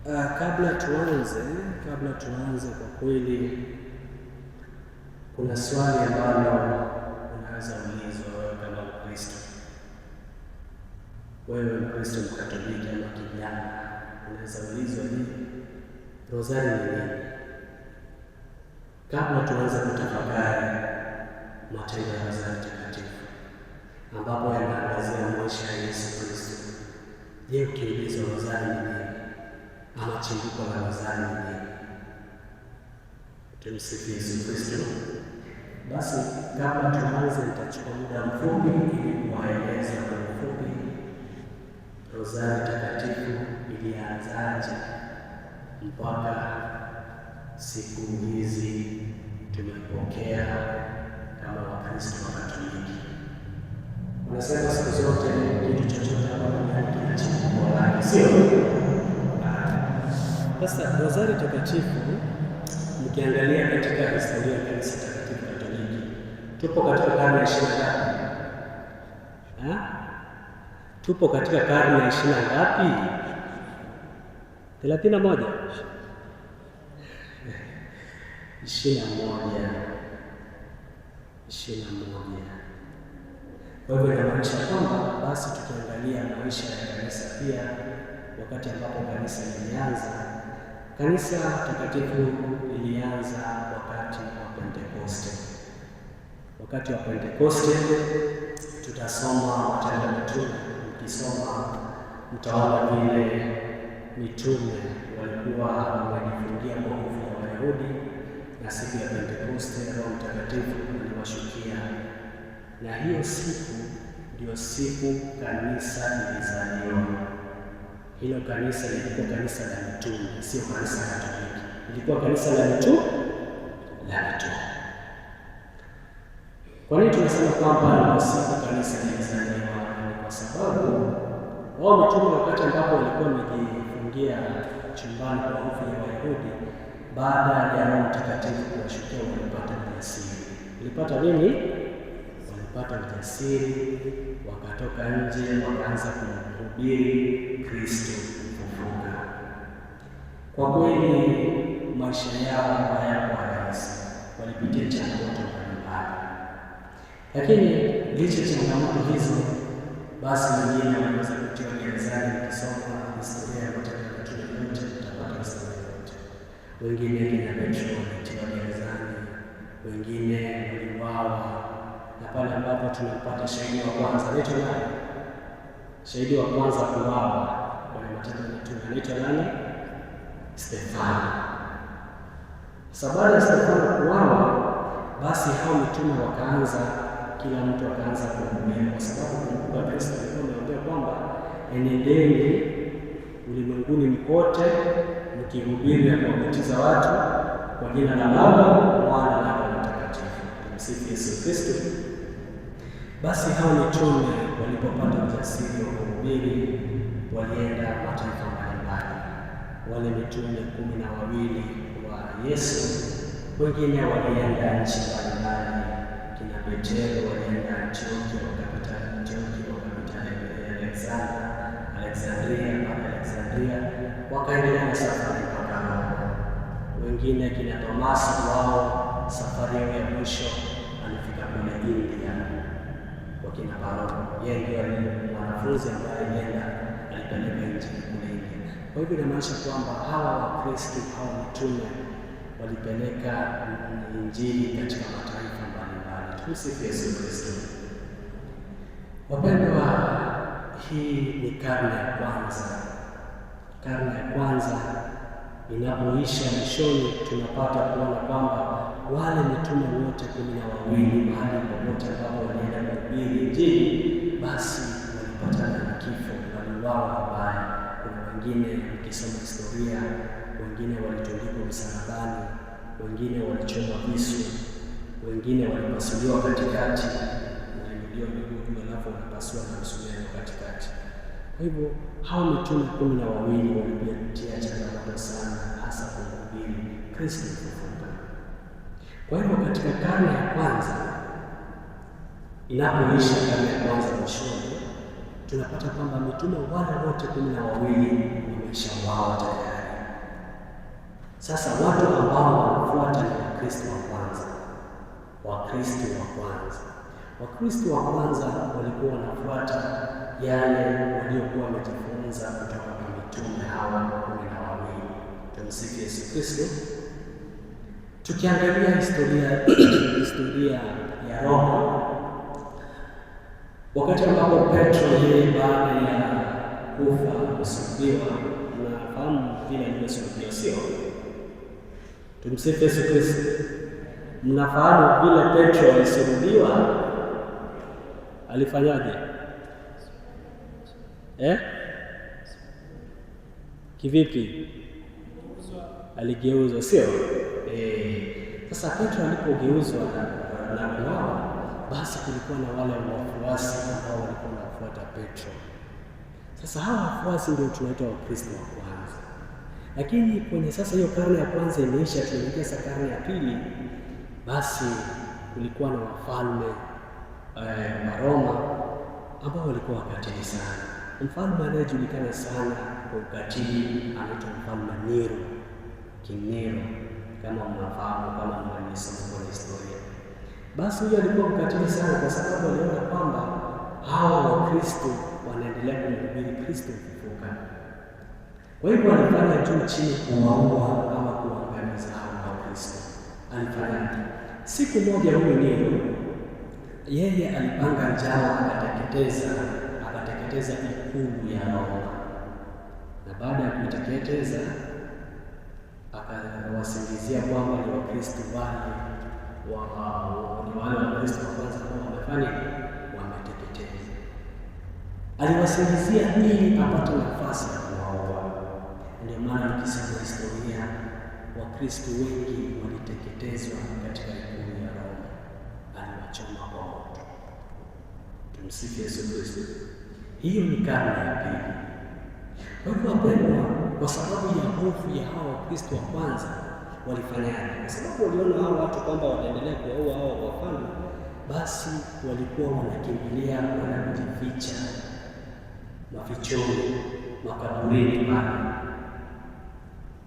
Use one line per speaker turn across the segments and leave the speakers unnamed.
Kabla tuanze kwa kweli, kuna swali ambalo unaweza ulizwa wewe kama Mkristo. Wewe Mkristo Mkatoliki ama kijana, unaweza ulizwa rozari ni nini? Kabla tuanze kutafakari matendo ya rozari takatifu ambapo yanaangazia maisha ya Yesu Kristo, je, ukiulizwa rozari ni nini ama chimbuko la rozari ni nini? Tumsifu Yesu Kristo. Basi kabla tuanze, nitachukua muda mfupi ili kuwaeleza kwa ufupi rozari takatifu ilianzaje mpaka siku hizi tumepokea kama Wakristo wa Katoliki. Unasema siku zote kitu chochote ambacho kina chimbuko lake, sio? Sasa rozari takatifu, mkiangalia katika historia ya Kanisa Takatifu Katoliki, tupo katika karne ya 20 tupo katika karne ya 20 ngapi? 31 21. Kwa hivyo inamaanisha kwamba basi tukiangalia maisha ya kanisa pia, wakati ambapo kanisa lilianza, Kanisa Takatifu ilianza wakati wa Pentekoste. Wakati wa Pentekoste tutasoma Matendo ya Mitume. Mkisoma mtaona vile mitume walikuwa wamejifungia kwa nguvu ya Wayahudi, na siku ya Pentekoste Roho Mtakatifu aliwashukia, na hiyo siku ndio siku kanisa lilizaliwa. Hilo kanisa lilikuwa kanisa la mitume, sio kanisa Katoliki. Ilikuwa kanisa la mitume. Kwa nini tunasema kwamba ni siku kanisa lilizaliwa? Kwa sababu wao mitume, wakati ambapo walikuwa wamejifungia chumbani kwa hofu ya Wayahudi, baada ya Roho Mtakatifu kuwashukia, walipata ujasiri. Walipata nini? Walipata ujasiri, wakatoka nje, wakaanza kumhubiri Kristo mfufuka. Kwa kweli maisha yao hayakuwa rahisi, walipitia changamoto mbalimbali, lakini licha ya changamoto hizo, basi wengine waliweza kutiwa gerezani. Ukisoma historia ya Matendo ya Mitume yote utapata historia yote. Wengine kina Petro walitiwa gerezani, wengine waliuawa, na pale ambapo tunapata shahidi wa kwanza, anaitwa nani? Shahidi wa kwanza kuuawa kwa Matendo ya Mitume anaitwa nani? Stefano. Baada ya Stefano kuuawa, basi hao mitume wakaanza, kila mtu akaanza kuhubiri, kwa sababu kumbuka Kristo alikuwa ameambia kwamba enendeni ulimwenguni mkote mkihubiri na kuwabatiza watu kwa jina la Baba, Mwana na Roho Mtakatifu. Tumsifu Yesu Kristo. Basi hao mitume walipopata ujasiri wa kuhubiri, walienda mataifa mbalimbali. Wale mitume 12 wa Yesu, wengine walienda nchi mbalimbali. Kina Petro walienda Antiokia, wakapita Antiokia, wakapita Alexandria, wakaendelea na safari mpaka Roma. Wengine kina Tomaso, wao safari yao ya mwisho alifika kule India kwa kina Paulo. Yeye ndiye mwanafunzi ambaye alienda alipeleka Injili kule India. Kwa hivyo inamaanisha kwamba hawa Wakristo, hawa mitume walipeleka Injili katika mataifa mbalimbali. Tumsifu Yesu Kristo. Wapendwa, hii ni karne ya kwanza. Karne ya kwanza inapoisha mwishoni, tunapata kuona kwamba wale mitume wote 12 mahali popote ambapo walienda kuhubiri Injili, basi walipatana na kifo, waliuawa vibaya. Kuna wengine, ukisoma historia, wengine walitundikwa msalabani, wengine walichomwa visu, wengine walipasuliwa katikati, walinuliwa miguu juu alafu wanapasua na msumeno katikati. Kwa hivyo hao mitume 12 walipitia changamoto sana, hasa kuhubiri Kristo mfufuka. Kwa hivyo katika karne ya kwanza inapoisha, karne ya kwanza mwishoni, tunapata kwamba mitume wale wote 12 wameshauawa tayari. Sasa watu ambao wanafuata ni Wakristo wa kwanza. Wakristo wa kwanza, Wakristo wa kwanza walikuwa wanafuata yale waliokuwa wamejifunza kutoka kwa mitume hawa 12. Tumsifu Yesu Kristo. Tukiangalia historia ya Roma, wakati ambapo Petro yeye baada ya kufa kusulubiwa, mnafahamu vile alivyosulubiwa, sio? Tumsifu Yesu Kristo. Mnafahamu vile Petro alisulubiwa, alifanyaje? Kivipi? Aligeuzwa, sio? Sasa Petro alipogeuzwa na kuuawa, basi kulikuwa na wale wafuasi ambao walikuwa wanafuata Petro. Sasa hawa wafuasi ndio tunaitwa Wakristo wa kwanza. Lakini kwenye sasa hiyo karne ya kwanza imeisha, tunaingia sasa karne ya pili, basi kulikuwa na wafalme wa Roma ambao walikuwa wakatili sana. Mfalme anayejulikana sana kwa ukatili anaitwa Mfalme Nero, King Nero, kama mnafahamu, kama mnasoma kwa historia. Basi huyo alikuwa mkatili sana kwa sababu aliona kwamba hawa Wakristo wanaendelea kumhubiri Kristo kufufuka. Kwa hivyo alifanya juu chini kuwaua ama kuangamiza hawa Wakristo. Alifanya siku moja, huyu Nero yeye alipanga njama, akateketeza ikulu ya Roma, na baada ya kuiteketeza akawasingizia kwamba ni Wakristo wale Wakristo wa kwanza ambao wameteketeza. Aliwasingizia ili apate nafasi ya kuwaua. Ndio maana nikisema historia, Wakristo wengi waliteketezwa katika ikulu ya Roma, aliwachoma kwa moto. Tumsifu Yesu Kristo. Hiyo ni karne ya pili. Kwa hivyo wapendwa, kwa sababu ya hofu ya hawa Wakristo wa kwanza walifanyaje? Kwa sababu waliona hao watu kwamba wanaendelea kuwaua hao wafalme, basi walikuwa wanakimbilia wanajificha mafichoni, makaburini pale.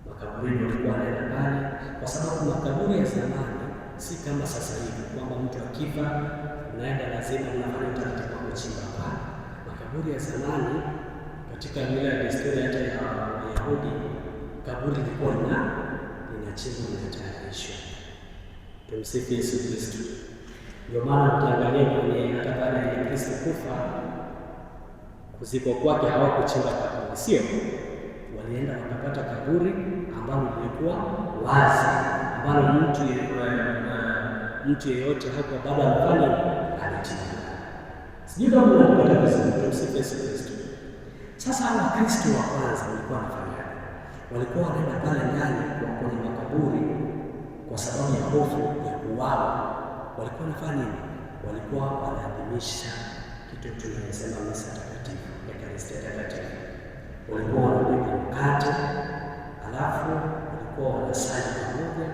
Makaburini walikuwa wanaenda pale, kwa sababu makaburi ya zamani si kama sasa hivi kwamba mtu akifa unaenda lazima unafanya utaratibu wa kuchimba pale. Makaburi ya zamani katika mila ya desturi hata ya Wayahudi, kaburi lilikuwa linachimbwa, linatayarishwa. Tumsifu Yesu Kristo. Ndio maana ukiangalia kwenye hata baada ya Kristo kufa, kuzikwa kwake hawakuchimba kaburi, sio? Walienda wakapata kaburi ambalo lilikuwa wazi, ambalo mtu yeyote hapo baba amefanya anachimba. Sijui kama unapata vizuri. Tumsifu Yesu Kristo. Sasa Wakristo wa kwanza walikuwa wanafanya, walikuwa wanaenda pale ndani kwenye makaburi kwa sababu ya hofu ya kuuawa. Walikuwa wanafanya nini? Walikuwa wanaadhimisha kitu tunasema misa takatifu, Ekaristi takatifu. Walikuwa wanapika mkate, alafu walikuwa wanasali pamoja,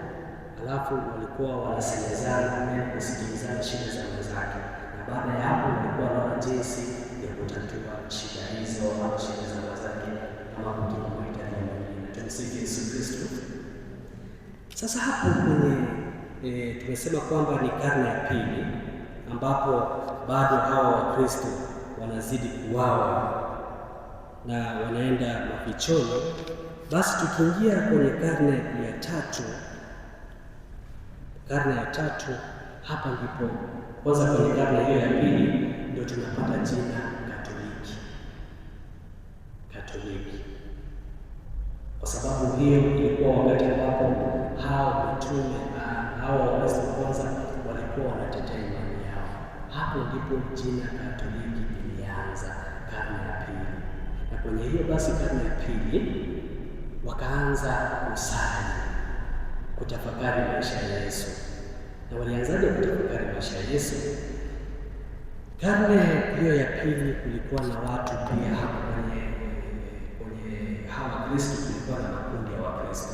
alafu walikuwa wanasemezana, kusikilizana shida za wenzake, na baada ya hapo walikuwa wanaona jinsi ya kutatua shida hizo au shida za wenzake kama kutoa mahitaji mengine. Tumsifu Yesu Kristo. Sasa hapo kwenye tumesema kwamba ni karne ya pili ambapo bado hawa Wakristo wanazidi kuuawa na wanaenda mafichoni. Basi tukiingia kwenye karne ya tatu, hapa ndipo kwanza kwenye karne hiyo ya pili ndio tunapata jina Katoliki, kwa sababu hiyo ilikuwa wakati ambapo hao mitume hao Wakristo kwanza walikuwa wanatetea imani yao. Hapo ndipo jina Katoliki lilianza, karne ya pili. Na kwenye hiyo basi karne ya pili wakaanza kusali, kutafakari maisha ya Yesu. Na walianzaje kutafakari maisha ya Yesu? Karne hiyo ya pili kulikuwa na watu pia hapo kwenye hawa Kristo, kulikuwa na makundi ya Wakristo.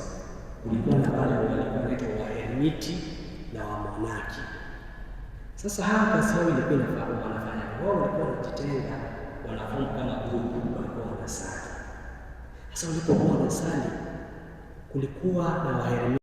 Kulikuwa na wale walikuwa wanaitwa Waeremiti na Wamonaki. Sasa hawa kazi yao ilikuwa wanafanya, wao walikuwa wanajitenga, wanafunga kama grupu, walikuwa wanasali. Sasa walipokuwa wanasali, kulikuwa na Waheremia